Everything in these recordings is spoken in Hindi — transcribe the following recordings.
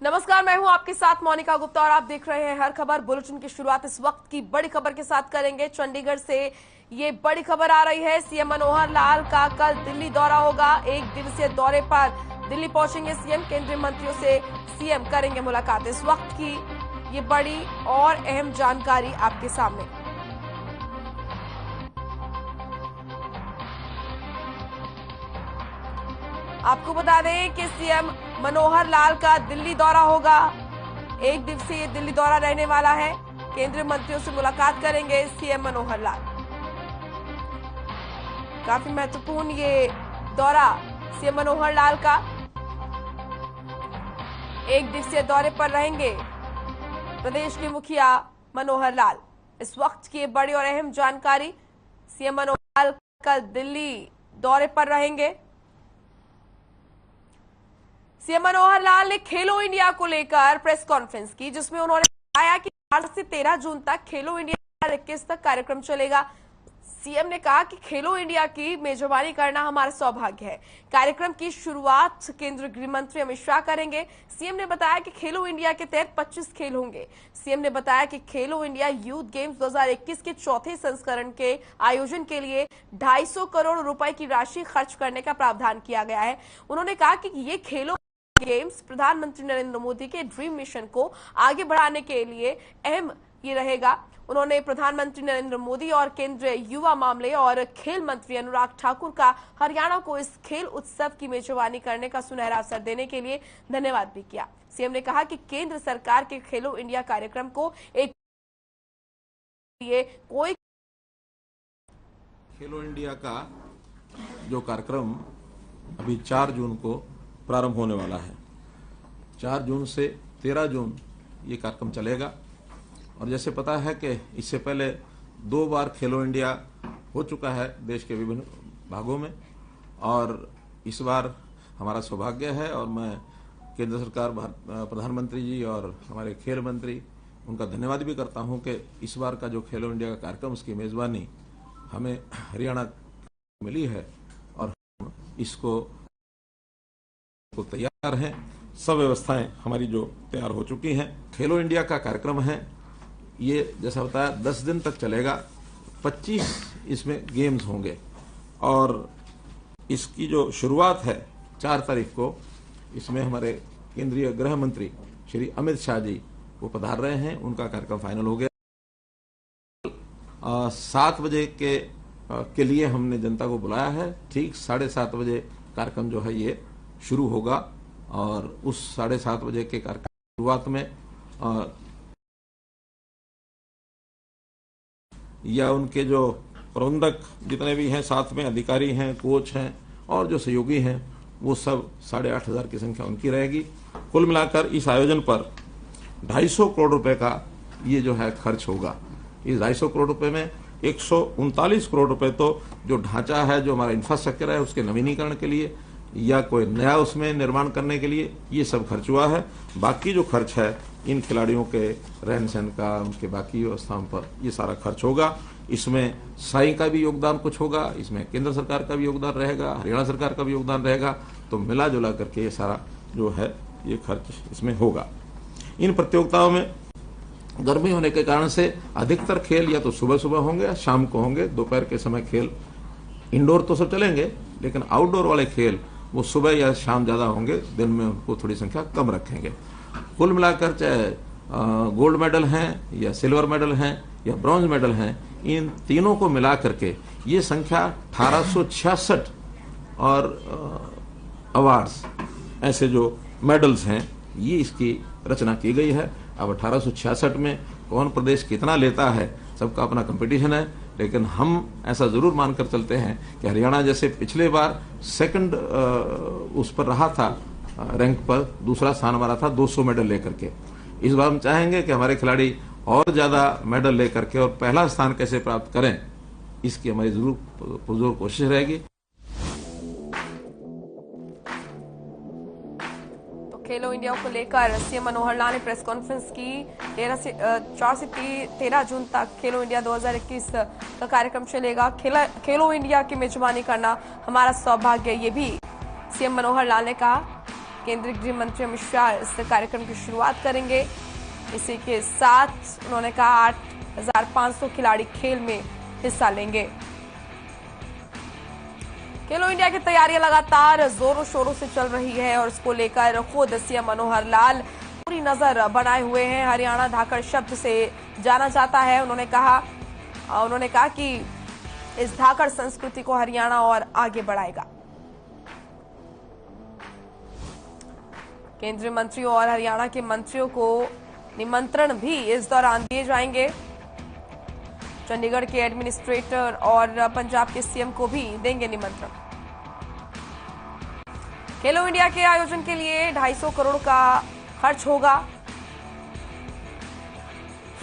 नमस्कार, मैं हूं आपके साथ मोनिका गुप्ता और आप देख रहे हैं हर खबर बुलेटिन की शुरुआत इस वक्त की बड़ी खबर के साथ करेंगे। चंडीगढ़ से ये बड़ी खबर आ रही है। सीएम मनोहर लाल का कल दिल्ली दौरा होगा। एक दिवसीय दौरे पर दिल्ली पहुंचेंगे सीएम। केंद्रीय मंत्रियों से सीएम करेंगे मुलाकात। इस वक्त की ये बड़ी और अहम जानकारी आपके सामने। आपको बता दें कि सीएम मनोहर लाल का दिल्ली दौरा होगा। एक दिवसीय दिल्ली दौरा रहने वाला है। केंद्रीय मंत्रियों से मुलाकात करेंगे सीएम मनोहर लाल। काफी महत्वपूर्ण ये दौरा सीएम मनोहर लाल का। एक दिवसीय दौरे पर रहेंगे प्रदेश के मुखिया मनोहर लाल। इस वक्त की बड़ी और अहम जानकारी, सीएम मनोहर लाल कल दिल्ली दौरे पर रहेंगे। सीएम मनोहर लाल ने खेलो इंडिया को लेकर प्रेस कॉन्फ्रेंस की, जिसमें उन्होंने बताया कि 8 से 13 जून तक खेलो इंडिया 2021 तक कार्यक्रम चलेगा। सीएम ने कहा कि खेलो इंडिया की मेजबानी करना हमारा सौभाग्य है। कार्यक्रम की शुरुआत केंद्रीय गृह मंत्री अमित शाह करेंगे। सीएम ने बताया कि खेलो इंडिया के तहत 25 खेल होंगे। सीएम ने बताया कि खेलो इंडिया यूथ गेम्स 2021 के चौथे संस्करण के आयोजन के लिए 250 करोड़ रुपए की राशि खर्च करने का प्रावधान किया गया है। उन्होंने कहा कि ये खेलो गेम्स प्रधानमंत्री नरेंद्र मोदी के ड्रीम मिशन को आगे बढ़ाने के लिए अहम ये रहेगा। उन्होंने प्रधानमंत्री नरेंद्र मोदी और केंद्रीय युवा मामले और खेल मंत्री अनुराग ठाकुर का हरियाणा को इस खेल उत्सव की मेजबानी करने का सुनहरा अवसर देने के लिए धन्यवाद भी किया। सीएम ने कहा कि केंद्र सरकार के खेलो इंडिया कार्यक्रम को एक कोई खेलो इंडिया का जो कार्यक्रम अभी 4 जून को प्रारंभ होने वाला है। 4 जून से 13 जून ये कार्यक्रम चलेगा। और जैसे पता है कि इससे पहले 2 बार खेलो इंडिया हो चुका है देश के विभिन्न भागों में, और इस बार हमारा सौभाग्य है और मैं केंद्र सरकार प्रधानमंत्री जी और हमारे खेल मंत्री उनका धन्यवाद भी करता हूं कि इस बार का जो खेलो इंडिया का कार्यक्रम उसकी मेजबानी हमें हरियाणा मिली है और इसको तैयार हैं। सब व्यवस्थाएं हमारी जो तैयार हो चुकी हैं। खेलो इंडिया का कार्यक्रम है, ये जैसा बताया 10 दिन तक चलेगा। 25 इसमें गेम्स होंगे और इसकी जो शुरुआत है 4 तारीख को, इसमें हमारे केंद्रीय गृह मंत्री श्री अमित शाह जी वो पधार रहे हैं। उनका कार्यक्रम फाइनल हो गया। 7 बजे के लिए हमने जनता को बुलाया है। ठीक 7:30 बजे कार्यक्रम जो है ये शुरू होगा और उस 7:30 बजे के कार्यक्रम की शुरुआत में या उनके जो प्रबंधक जितने भी हैं, साथ में अधिकारी हैं, कोच हैं और जो सहयोगी हैं, वो सब 8,500 की संख्या उनकी रहेगी। कुल मिलाकर इस आयोजन पर 250 करोड़ रुपए का ये जो है खर्च होगा। इस 250 करोड़ रुपए में 139 करोड़ रुपए तो जो ढांचा है, जो हमारा इंफ्रास्ट्रक्चर है, उसके नवीनीकरण के लिए या कोई नया उसमें निर्माण करने के लिए ये सब खर्च हुआ है। बाकी जो खर्च है इन खिलाड़ियों के रहन सहन का, उनके बाकी व्यवस्थाओं पर ये सारा खर्च होगा। इसमें साई का भी योगदान कुछ होगा, इसमें केंद्र सरकार का भी योगदान रहेगा, हरियाणा सरकार का भी योगदान रहेगा। तो मिला जुला करके ये सारा जो है ये खर्च इसमें होगा। इन प्रतियोगिताओं में गर्मी होने के कारण से अधिकतर खेल या तो सुबह सुबह होंगे या शाम को होंगे। दोपहर के समय खेल इंडोर तो सब चलेंगे, लेकिन आउटडोर वाले खेल वो सुबह या शाम ज्यादा होंगे, दिन में उनको थोड़ी संख्या कम रखेंगे। कुल मिलाकर चाहे गोल्ड मेडल हैं या सिल्वर मेडल हैं या ब्रॉन्ज मेडल हैं, इन तीनों को मिला करके ये संख्या 1866 और अवार्ड्स ऐसे जो मेडल्स हैं ये इसकी रचना की गई है। अब 1866 में कौन प्रदेश कितना लेता है, सबका अपना कंपटीशन है, लेकिन हम ऐसा जरूर मानकर चलते हैं कि हरियाणा जैसे पिछले बार सेकंड उस पर रहा था, रैंक पर दूसरा स्थान हमारा था 200 मेडल लेकर के। इस बार हम चाहेंगे कि हमारे खिलाड़ी और ज्यादा मेडल लेकर के और पहला स्थान कैसे प्राप्त करें, इसकी हमारी जरूर पुरजोर कोशिश रहेगी। खेलो इंडिया को लेकर सीएम मनोहर लाल ने प्रेस कॉन्फ्रेंस की। 4 से 13 जून तक खेलो इंडिया 2021 का कार्यक्रम चलेगा। खेलो इंडिया की मेजबानी करना हमारा सौभाग्य, ये भी सीएम मनोहर लाल ने कहा। केंद्रीय गृह मंत्री अमित शाह इस कार्यक्रम की शुरुआत करेंगे। इसी के साथ उन्होंने कहा 8,500 खिलाड़ी खेल में हिस्सा लेंगे। खेलो इंडिया की तैयारियां लगातार जोरों शोरों से चल रही है और इसको लेकर खुद सीएम मनोहर लाल पूरी नजर बनाए हुए हैं। हरियाणा धाकड़ शब्द से जाना जाता है। उन्होंने कहा कि इस धाकड़ संस्कृति को हरियाणा और आगे बढ़ाएगा। केंद्रीय मंत्रियों और हरियाणा के मंत्रियों को निमंत्रण भी इस दौरान दिए जाएंगे। चंडीगढ़ के एडमिनिस्ट्रेटर और पंजाब के सीएम को भी देंगे निमंत्रण। खेलो इंडिया के आयोजन के लिए 250 करोड़ का खर्च होगा।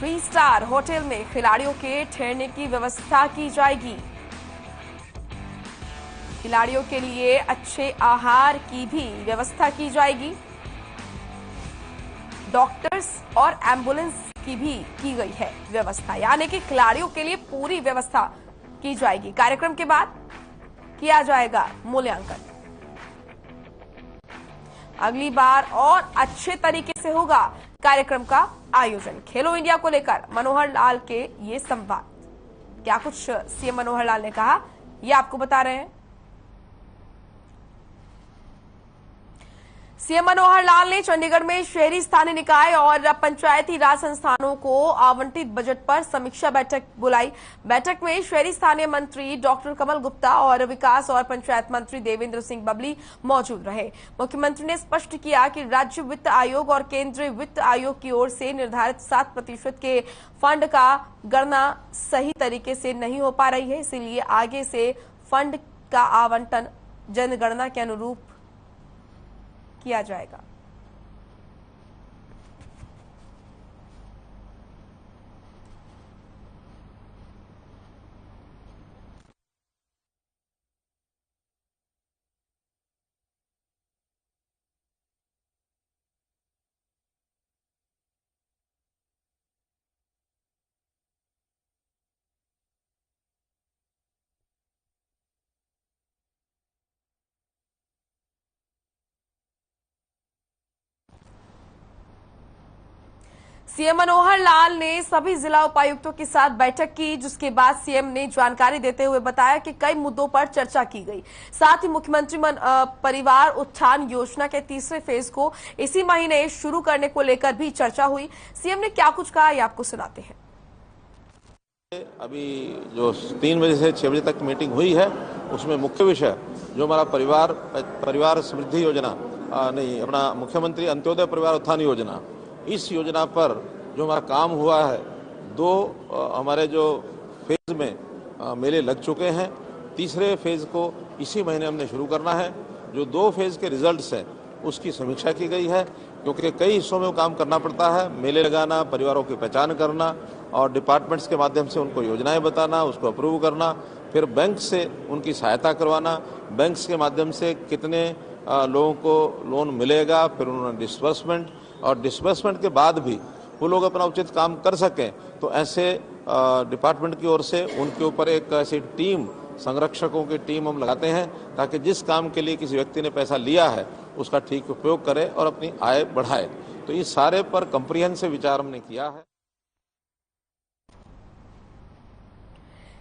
3 स्टार होटल में खिलाड़ियों के ठहरने की व्यवस्था की जाएगी। खिलाड़ियों के लिए अच्छे आहार की भी व्यवस्था की जाएगी। डॉक्टर्स और एम्बुलेंस की भी की गई है व्यवस्था, यानी कि खिलाड़ियों के लिए पूरी व्यवस्था की जाएगी। कार्यक्रम के बाद किया जाएगा मूल्यांकन। अगली बार और अच्छे तरीके से होगा कार्यक्रम का आयोजन। खेलो इंडिया को लेकर मनोहर लाल के ये संवाद, क्या कुछ सीएम मनोहर लाल ने कहा, ये आपको बता रहे हैं। सीएम मनोहर लाल ने चंडीगढ़ में शहरी स्थानीय निकाय और पंचायती राज संस्थानों को आवंटित बजट पर समीक्षा बैठक बुलाई। बैठक में शहरी स्थानीय मंत्री डॉक्टर कमल गुप्ता और विकास और पंचायत मंत्री देवेंद्र सिंह बबली मौजूद रहे। मुख्यमंत्री ने स्पष्ट किया कि राज्य वित्त आयोग और केंद्रीय वित्त आयोग की ओर से निर्धारित 7% के फंड का गणना सही तरीके से नहीं हो पा रही है, इसीलिए आगे से फंड का आवंटन जनगणना के अनुरूप किया जाएगा। सीएम मनोहर लाल ने सभी जिला उपायुक्तों के साथ बैठक की, जिसके बाद सीएम ने जानकारी देते हुए बताया कि कई मुद्दों पर चर्चा की गई। साथ ही मुख्यमंत्री परिवार उत्थान योजना के तीसरे फेज को इसी महीने शुरू करने को लेकर भी चर्चा हुई। सीएम ने क्या कुछ कहा, ये आपको सुनाते हैं। अभी जो 3 बजे से 6 बजे तक मीटिंग हुई है, उसमें मुख्य विषय जो हमारा परिवार समृद्धि योजना अपना मुख्यमंत्री अंत्योदय परिवार उत्थान योजना, इस योजना पर जो हमारा काम हुआ है, 2 हमारे जो फेज में मेले लग चुके हैं। तीसरे फेज को इसी महीने हमने शुरू करना है। जो 2 फेज के रिजल्ट्स हैं उसकी समीक्षा की गई है, क्योंकि कई हिस्सों में वो काम करना पड़ता है। मेले लगाना, परिवारों की पहचान करना और डिपार्टमेंट्स के माध्यम से उनको योजनाएं बताना, उसको अप्रूव करना, फिर बैंक से उनकी सहायता करवाना, बैंक्स के माध्यम से कितने लोगों को लोन मिलेगा, फिर उन्होंने डिस्बर्समेंट और डिस्बर्समेंट के बाद भी वो लोग अपना उचित काम कर सकें, तो ऐसे डिपार्टमेंट की ओर से उनके ऊपर एक ऐसी टीम, संरक्षकों की टीम हम लगाते हैं, ताकि जिस काम के लिए किसी व्यक्ति ने पैसा लिया है उसका ठीक उपयोग करे और अपनी आय बढ़ाए। तो इस सारे पर कंप्रिहेंसिव विचार हमने किया है।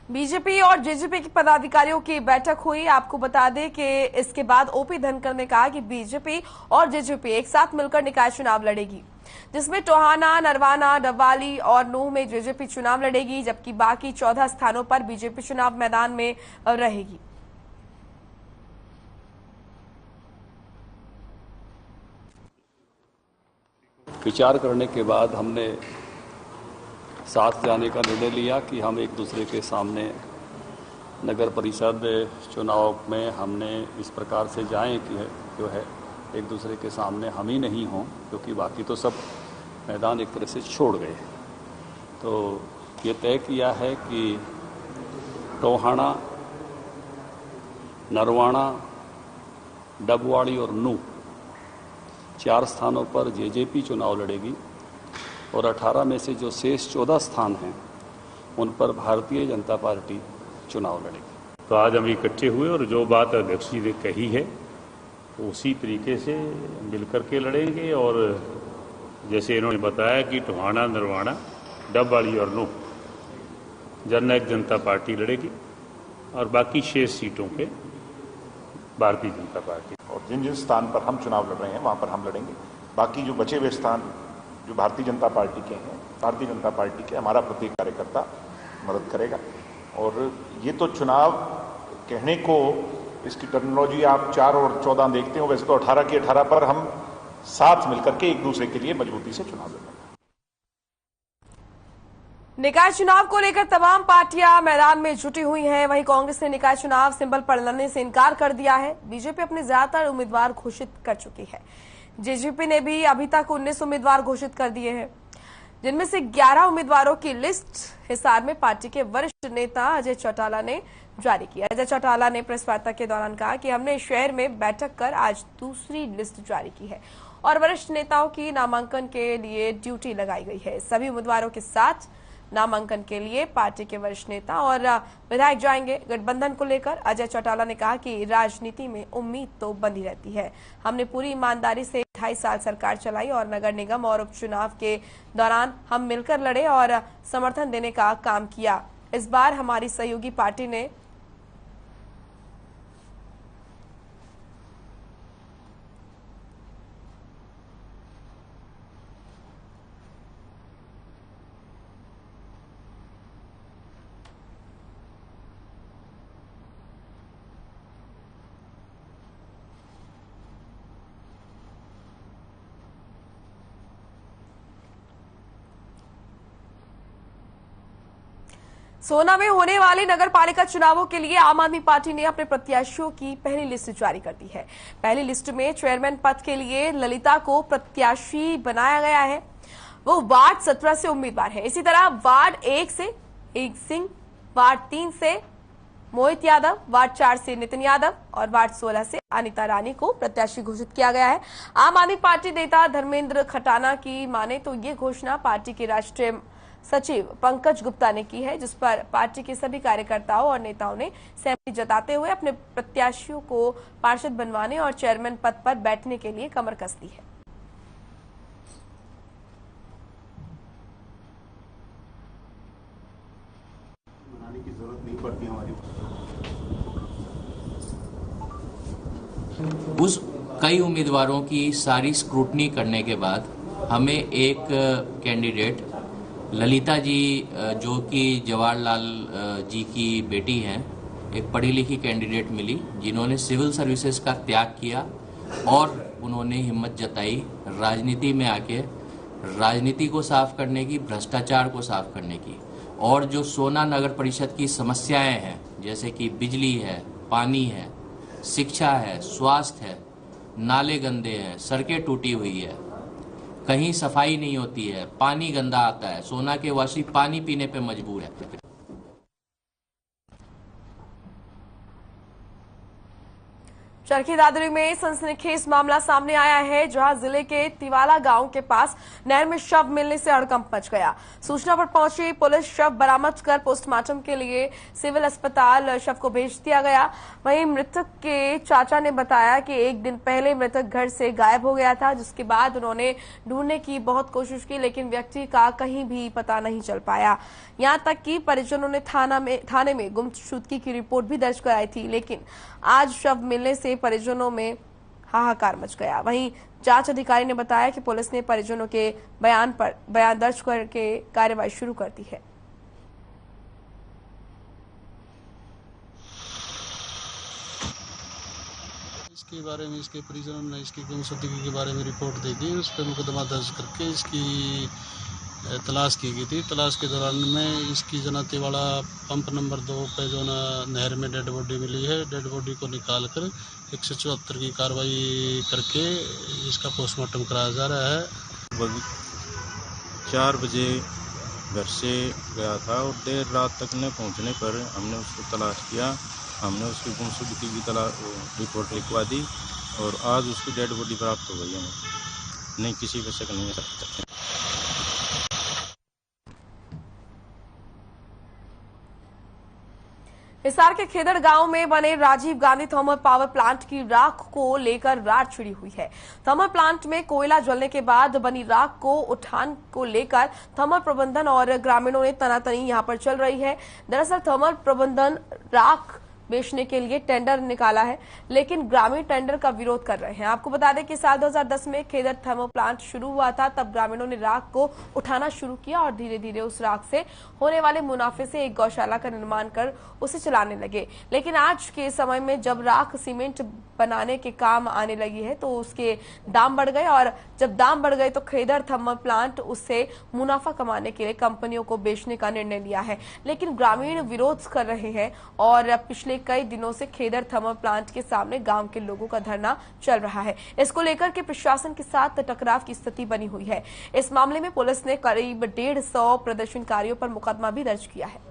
बीजेपी और जेजेपी के पदाधिकारियों की बैठक हुई। आपको बता दें कि इसके बाद ओपी धनखड़ ने कहा कि बीजेपी और जेजेपी एक साथ मिलकर निकाय चुनाव लड़ेगी, जिसमें टोहाना, नरवाना, डबवाली और नूंह में जेजेपी चुनाव लड़ेगी, जबकि बाकी 14 स्थानों पर बीजेपी चुनाव मैदान में रहेगी। विचार करने के बाद हमने साथ जाने का निर्णय लिया कि हम एक दूसरे के सामने नगर परिषद चुनाव में हमने इस प्रकार से जाएं कि जो है एक दूसरे के सामने हम ही नहीं हों, क्योंकि बाकी तो सब मैदान एक तरह से छोड़ गए। तो ये तय किया है कि टोहाना, नरवाना, डबवाड़ी और नूंह 4 स्थानों पर जेजेपी चुनाव लड़ेगी और 18 में से जो शेष 14 स्थान हैं उन पर भारतीय जनता पार्टी चुनाव लड़ेगी। तो आज हम इकट्ठे हुए और जो बात अध्यक्ष जी ने कही है तो उसी तरीके से मिलकर के लड़ेंगे। और जैसे इन्होंने बताया कि टोहाना नरवाना डबवाली और नूह जननायक जनता पार्टी लड़ेगी और बाकी 6 सीटों पे भारतीय जनता पार्टी। और जिन जिन स्थान पर हम चुनाव लड़ रहे हैं वहां पर हम लड़ेंगे। बाकी जो बचे हुए स्थान जो भारतीय जनता पार्टी के हैं, भारतीय जनता पार्टी के हमारा प्रत्येक कार्यकर्ता मदद करेगा। और ये तो चुनाव कहने को इसकी टर्मिनोलॉजी आप 4 और 14 देखते हो, वैसे तो 18 की 18 पर हम साथ मिलकर के एक दूसरे के लिए मजबूती से चुनाव लड़ेंगे। निकाय चुनाव को लेकर तमाम पार्टियां मैदान में जुटी हुई हैं। वहीं कांग्रेस ने निकाय चुनाव सिंबल पर लड़ने से इनकार कर दिया है। बीजेपी अपने ज्यादातर उम्मीदवार घोषित कर चुकी है। जेजेपी ने भी अभी तक 19 उम्मीदवार घोषित कर दिए हैं, जिनमें से 11 उम्मीदवारों की लिस्ट हिसार में पार्टी के वरिष्ठ नेता अजय चौटाला ने जारी की। अजय चौटाला ने प्रेस वार्ता के दौरान कहा कि हमने शहर में बैठक कर आज दूसरी लिस्ट जारी की है और वरिष्ठ नेताओं की नामांकन के लिए ड्यूटी लगाई गई है। सभी उम्मीदवारों के साथ नामांकन के लिए पार्टी के वरिष्ठ नेता और विधायक जाएंगे। गठबंधन को लेकर अजय चौटाला ने कहा कि राजनीति में उम्मीद तो बंधी रहती है। हमने पूरी ईमानदारी से 2.5 साल सरकार चलाई और नगर निगम और उपचुनाव के दौरान हम मिलकर लड़े और समर्थन देने का काम किया। इस बार हमारी सहयोगी पार्टी ने सोना में होने वाले नगर पालिका चुनावों के लिए आम आदमी पार्टी ने अपने प्रत्याशियों की पहली लिस्ट जारी कर दी है। पहली लिस्ट में चेयरमैन पद के लिए ललिता को प्रत्याशी बनाया गया है। वो वार्ड 17 से उम्मीदवार है। इसी तरह वार्ड 1 से एक सिंह, वार्ड 3 से मोहित यादव, वार्ड 4 से नितिन यादव और वार्ड 16 से अनिता रानी को प्रत्याशी घोषित किया गया है। आम आदमी पार्टी नेता धर्मेंद्र खटाना की माने तो ये घोषणा पार्टी के राष्ट्रीय सचिव पंकज गुप्ता ने की है, जिस पर पार्टी के सभी कार्यकर्ताओं और नेताओं ने सहमति जताते हुए अपने प्रत्याशियों को पार्षद बनवाने और चेयरमैन पद पर बैठने के लिए कमर कस दी है। बनाने की जरूरत नहीं पड़ती हमारी। उस कई उम्मीदवारों की सारी स्क्रूटनी करने के बाद हमें एक कैंडिडेट ललिता जी, जो कि जवाहरलाल जी की बेटी हैं, एक पढ़ी लिखी कैंडिडेट मिली, जिन्होंने सिविल सर्विसेज का त्याग किया और उन्होंने हिम्मत जताई राजनीति में आके राजनीति को साफ करने की, भ्रष्टाचार को साफ करने की। और जो सोना नगर परिषद की समस्याएं हैं, जैसे कि बिजली है, पानी है, शिक्षा है, स्वास्थ्य है, नाले गंदे हैं, सड़कें टूटी हुई है, कहीं सफाई नहीं होती है, पानी गंदा आता है, सोना के वासी पानी पीने पे मजबूर है। चरखी दादरी में सनसनीखेज मामला सामने आया है, जहां जिले के तिवाला गांव के पास नहर में शव मिलने से हड़कंप मच गया। सूचना पर पहुंची पुलिस शव बरामद कर पोस्टमार्टम के लिए सिविल अस्पताल शव को भेज दिया गया। वहीं मृतक के चाचा ने बताया कि एक दिन पहले मृतक घर से गायब हो गया था, जिसके बाद उन्होंने ढूंढने की बहुत कोशिश की, लेकिन व्यक्ति का कहीं भी पता नहीं चल पाया। यहां तक कि परिजनों ने थाने में गुमशुदगी की रिपोर्ट भी दर्ज कराई थी, लेकिन आज शव मिलने से परिजनों में हाहाकार मच गया। वहीं जांच अधिकारी ने बताया कि पुलिस ने परिजनों के बयान दर्ज करके कार्रवाई शुरू कर दी है। इसके बारे में इसके परिजनों ने इसकी गुमशुदगी के बारे में रिपोर्ट दी थी, उस पर मुकदमा दर्ज करके इसकी तलाश की गई थी। तलाश के दौरान में इसकी जनाती वाला पंप नंबर 2 पे जो नहर में डेड बॉडी मिली है, डेड बॉडी को निकाल कर 174 की कार्रवाई करके इसका पोस्टमार्टम कराया जा रहा है। 4 बजे घर से गया था और देर रात तक न पहुंचने पर हमने उसको तलाश किया। हमने उसकी गुमशुदगी की रिपोर्ट लिखवा दी और आज उसकी डेड बॉडी प्राप्त हो गई है। नहीं, किसी पे शक नहीं है सकता। हिसार के खेदड़ गांव में बने Rajiv Gandhi thermal power plant की राख को लेकर रार छिड़ी हुई है। थर्मल प्लांट में कोयला जलने के बाद बनी राख को उठान को लेकर थर्मल प्रबंधन और ग्रामीणों ने तनातनी यहां पर चल रही है। दरअसल थर्मल प्रबंधन राख बेचने के लिए टेंडर निकाला है, लेकिन ग्रामीण टेंडर का विरोध कर रहे हैं। आपको बता दें कि साल 2010 में खेदड़ थर्मल प्लांट शुरू हुआ था, तब ग्रामीणों ने राख को उठाना शुरू किया और धीरे धीरे उस राख से होने वाले मुनाफे से एक गौशाला का निर्माण कर उसे चलाने लगे। लेकिन आज के समय में जब राख सीमेंट बनाने के काम आने लगी है तो उसके दाम बढ़ गए, और जब दाम बढ़ गए तो खेदड़ थर्मल प्लांट उससे मुनाफा कमाने के लिए कंपनियों को बेचने का निर्णय लिया है। लेकिन ग्रामीण विरोध कर रहे हैं और पिछले कई दिनों से खेदड़ थर्मल प्लांट के सामने गांव के लोगों का धरना चल रहा है। इसको लेकर के प्रशासन के साथ टकराव की स्थिति बनी हुई है। इस मामले में पुलिस ने करीब 150 प्रदर्शनकारियों पर मुकदमा भी दर्ज किया है।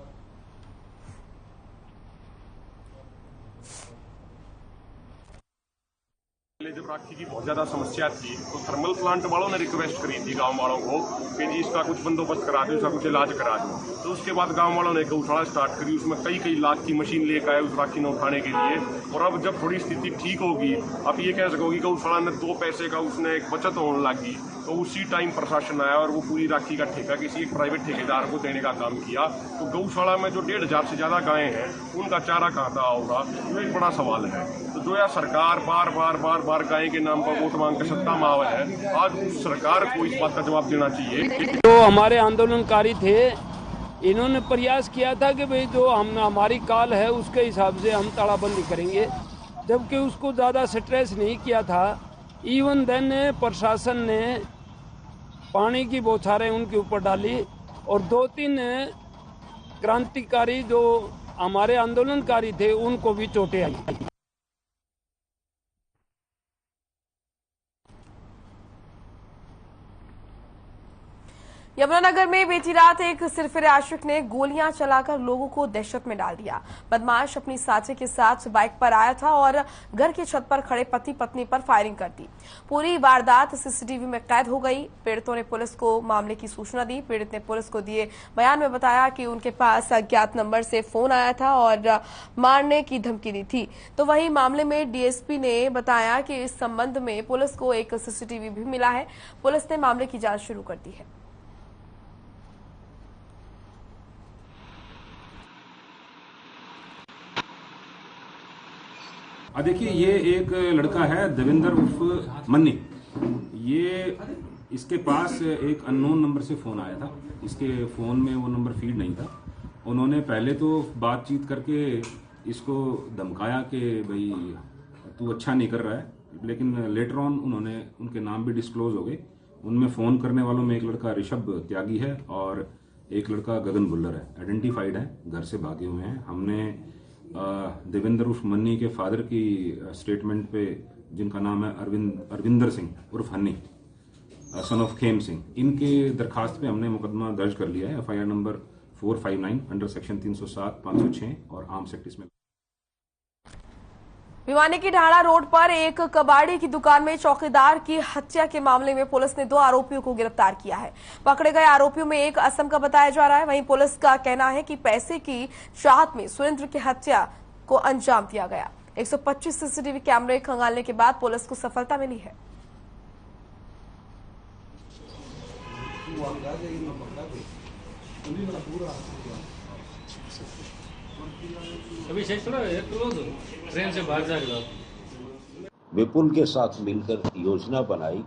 जब राखी की बहुत ज्यादा समस्या थी तो थर्मल प्लांट वालों ने रिक्वेस्ट करी थी गांव वालों को कि जी इसका कुछ बंदोबस्त करा दो, इसका कुछ इलाज करा दो। तो उसके बाद गांव वालों ने गौशाला स्टार्ट करी, उसमें कई लाख की मशीन लेकर आए उस राखी ने उठाने के लिए। और अब जब थोड़ी स्थिति ठीक होगी, आप ये कह सकोगे गौशाला में 2 पैसे का उसने एक बचत होने लगी, तो उसी टाइम प्रशासन आया और वो पूरी राखी का ठेका किसी एक प्राइवेट ठेकेदार को देने का काम किया। तो गौशाला में जो 1,500 से ज्यादा गायें हैं उनका चारा कहाँ का होगा, ये एक बड़ा सवाल है। तो जो यह सरकार बार बार गाय के नाम पर वोट मांग के सत्ता में आवा है, आज उस सरकार को इस बात का जवाब देना चाहिए। जो हमारे आंदोलनकारी थे, इन्होंने प्रयास किया था कि भाई जो हमारी कॉल है उसके हिसाब से हम तालाबंदी करेंगे, जबकि उसको ज़्यादा स्ट्रेस नहीं किया था। इवन देन प्रशासन ने पानी की बौछारें उनके ऊपर डाली और 2-3 क्रांतिकारी जो हमारे आंदोलनकारी थे उनको भी चोटें आई। यमुनानगर में बीती रात एक सिरफिरे आशिक ने गोलियां चलाकर लोगों को दहशत में डाल दिया। बदमाश अपनी साथी के साथ बाइक पर आया था और घर की छत पर खड़े पति पत्नी पर फायरिंग कर दी। पूरी वारदात सीसीटीवी में कैद हो गई। पीड़ितों ने पुलिस को मामले की सूचना दी। पीड़ित ने पुलिस को दिए बयान में बताया कि उनके पास अज्ञात नंबर से फोन आया था और मारने की धमकी दी थी। तो वहीं मामले में डीएसपी ने बताया कि इस संबंध में पुलिस को एक सीसीटीवी भी मिला है। पुलिस ने मामले की जांच शुरू कर दी है। देखिए, ये एक लड़का है देवेंद्र उर्फ मन्नी। ये इसके पास एक अननोन नंबर से फोन आया था। इसके फोन में वो नंबर फीड नहीं था। उन्होंने पहले तो बातचीत करके इसको धमकाया कि भाई तू अच्छा नहीं कर रहा है, लेकिन लेटर ऑन उन्होंने उनके नाम भी डिस्क्लोज हो गए। उनमें फोन करने वालों में एक लड़का ऋषभ त्यागी है और एक लड़का गगन बुल्लर है। आइडेंटिफाइड है, घर से भागे हुए हैं। हमने देवेंद्र उर्फ मन्नी के फादर की स्टेटमेंट पे, जिनका नाम है अरविंदर सिंह उर्फ हन्नी, सन ऑफ खेम सिंह, इनके दरखास्त पे हमने मुकदमा दर्ज कर लिया है। एफआईआर नंबर 459 अंडर सेक्शन 307, 506 और आर्म्स एक्ट इसमें। भिवानी की ढाणा रोड पर एक कबाड़ी की दुकान में चौकीदार की हत्या के मामले में पुलिस ने 2 आरोपियों को गिरफ्तार किया है। पकड़े गए आरोपियों में एक असम का बताया जा रहा है। वहीं पुलिस का कहना है कि पैसे की चाहत में सुरेंद्र की हत्या को अंजाम दिया गया। 125 सीसीटीवी कैमरे खंगालने के बाद पुलिस को सफलता मिली है। अभी ट्रेन से बाहर जाएगा। विपुल के साथ मिलकर योजना बनाई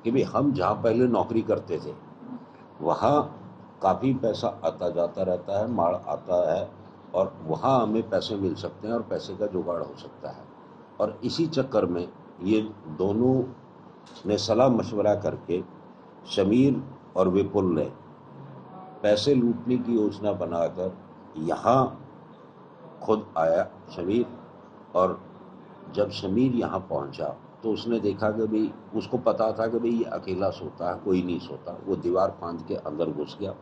कि भाई हम जहाँ पहले नौकरी करते थे वहाँ काफ़ी पैसा आता जाता रहता है, माल आता है और वहाँ हमें पैसे मिल सकते हैं और पैसे का जुगाड़ हो सकता है। और इसी चक्कर में ये दोनों ने सलाह मशवरा करके शमीर और विपुल ने पैसे लूटने की योजना बनाकर यहाँ खुद आया शमीर। और जब शमीर यहाँ पहुँचा तो उसने देखा कि भाई, उसको पता था कि भाई ये अकेला सोता है, कोई नहीं सोता। वो दीवार फांद के अंदर घुस गया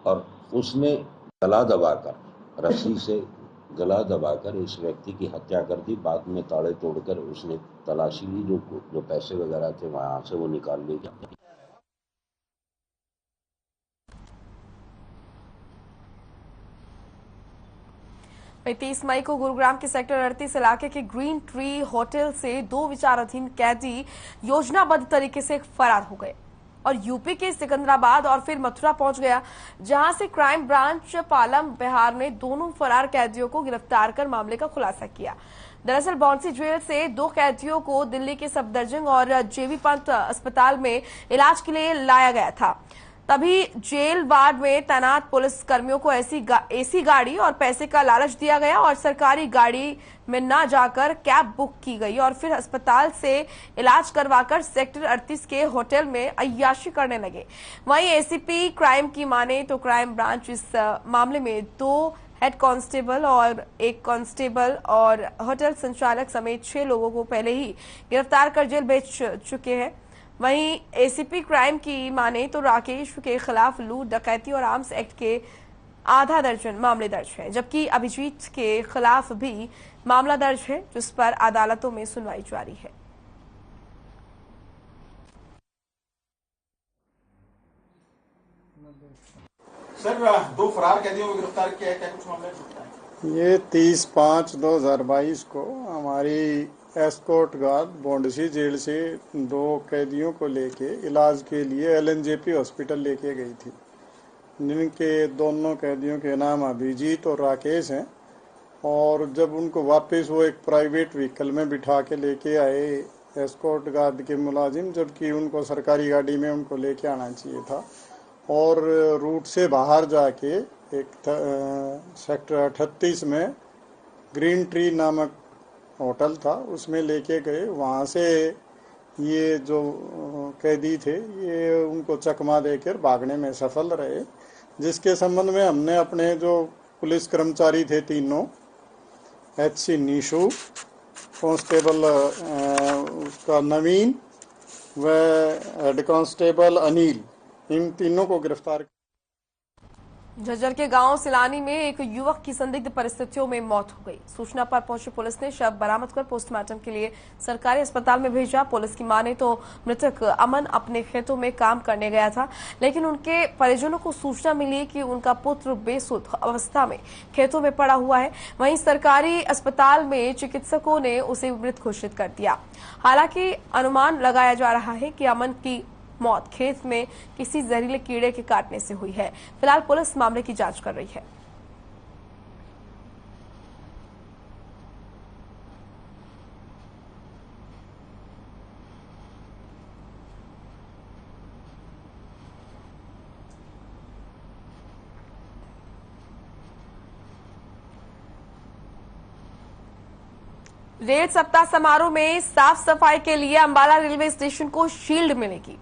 और उसने गला दबाकर, रस्सी से गला दबाकर इस व्यक्ति की हत्या कर दी। बाद में ताले तोड़कर उसने तलाशी ली, जो पैसे वगैरह थे वहाँ से वो निकाल ले गया। 30 मई को गुरुग्राम के सेक्टर 38 इलाके के ग्रीन ट्री होटल से 2 विचाराधीन कैदी योजनाबद्ध तरीके से फरार हो गए और यूपी के सिकंदराबाद और फिर मथुरा पहुंच गया, जहां से क्राइम ब्रांच पालम बिहार ने दोनों फरार कैदियों को गिरफ्तार कर मामले का खुलासा किया। दरअसल बॉन्सी जेल से 2 कैदियों को दिल्ली के सफदरजंग और जेबी पंत अस्पताल में इलाज के लिए लाया गया था। तभी जेल वार्ड में तैनात पुलिस कर्मियों को एसी गाड़ी और पैसे का लालच दिया गया और सरकारी गाड़ी में न जाकर कैब बुक की गई और फिर अस्पताल से इलाज करवाकर सेक्टर 38 के होटल में अय्याशी करने लगे। वहीं एसीपी क्राइम की माने तो क्राइम ब्रांच इस मामले में 2 हेड कांस्टेबल और 1 कांस्टेबल और होटल संचालक समेत 6 लोगों को पहले ही गिरफ्तार कर जेल भेज चुके हैं। वहीं एसीपी क्राइम की माने तो राकेश के खिलाफ लूट, डकैती और आर्म्स एक्ट के आधा दर्जन मामले दर्ज हैं, जबकि अभिजीत के खिलाफ भी मामला दर्ज है, जिस पर अदालतों में सुनवाई जारी है। सर, 2 फरार कैदियों को गिरफ्तार किया है, क्या कुछ मामले? ये 30/5/2022 को हमारी एस्कॉर्ट गार्ड बॉन्डसी जेल से 2 कैदियों को लेके इलाज के लिए LNJP हॉस्पिटल लेके गई थी, जिनके दोनों कैदियों के नाम अभिजीत और राकेश हैं। और जब उनको वापस वो एक प्राइवेट व्हीकल में बिठा के लेके आए एस्कॉर्ट गार्ड के मुलाजिम, जबकि उनको सरकारी गाड़ी में उनको लेके आना चाहिए था, और रूट से बाहर जाके एक सेक्टर 38 में ग्रीन ट्री नामक होटल था, उसमें लेके गए। वहाँ से ये जो कैदी थे ये उनको चकमा देकर भागने में सफल रहे, जिसके संबंध में हमने अपने जो पुलिस कर्मचारी थे तीनों, HC नीशू, कांस्टेबल उसका नवीन व हेड कांस्टेबल अनिल, इन तीनों को गिरफ्तार। झज्जर के गांव सिलानी में एक युवक की संदिग्ध परिस्थितियों में मौत हो गई। सूचना पर पहुंची पुलिस ने शव बरामद कर पोस्टमार्टम के लिए सरकारी अस्पताल में भेजा। पुलिस की माने तो मृतक अमन अपने खेतों में काम करने गया था, लेकिन उनके परिजनों को सूचना मिली कि उनका पुत्र बेसुध अवस्था में खेतों में पड़ा हुआ है। वहीं सरकारी अस्पताल में चिकित्सकों ने उसे मृत घोषित कर दिया। हालांकि अनुमान लगाया जा रहा है कि अमन की मौत खेत में किसी जहरीले कीड़े के काटने से हुई है। फिलहाल पुलिस मामले की जांच कर रही है। रेल सप्ताह समारोह में साफ सफाई के लिए अंबाला रेलवे स्टेशन को शील्ड मिलेगी।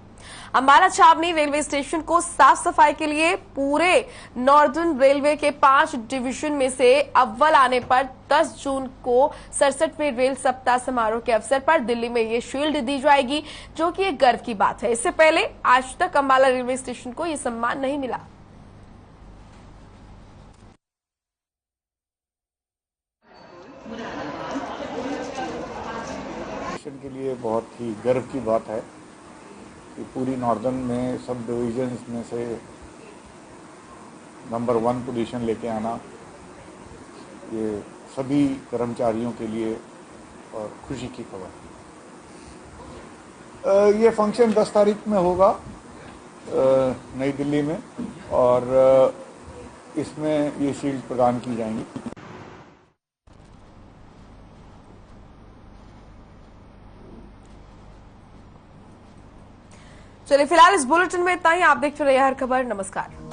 अंबाला छावनी रेलवे स्टेशन को साफ सफाई के लिए पूरे नॉर्दर्न रेलवे के 5 डिवीजन में से अव्वल आने पर 10 जून को 67वें रेल सप्ताह समारोह के अवसर पर दिल्ली में ये शील्ड दी जाएगी, जो कि एक गर्व की बात है। इससे पहले आज तक अंबाला रेलवे स्टेशन को यह सम्मान नहीं मिला। के लिए बहुत ही गर्व की बात है कि पूरी नॉर्दर्न में सब डिविजन्स में से नंबर 1 पोजीशन लेके आना, ये सभी कर्मचारियों के लिए और खुशी की खबर। ये फंक्शन 10 तारीख में होगा नई दिल्ली में, और इसमें ये शील्ड प्रदान की जाएंगी। चलिए फिलहाल इस बुलेटिन में इतना ही। आप देखते रहिए हर खबर। नमस्कार।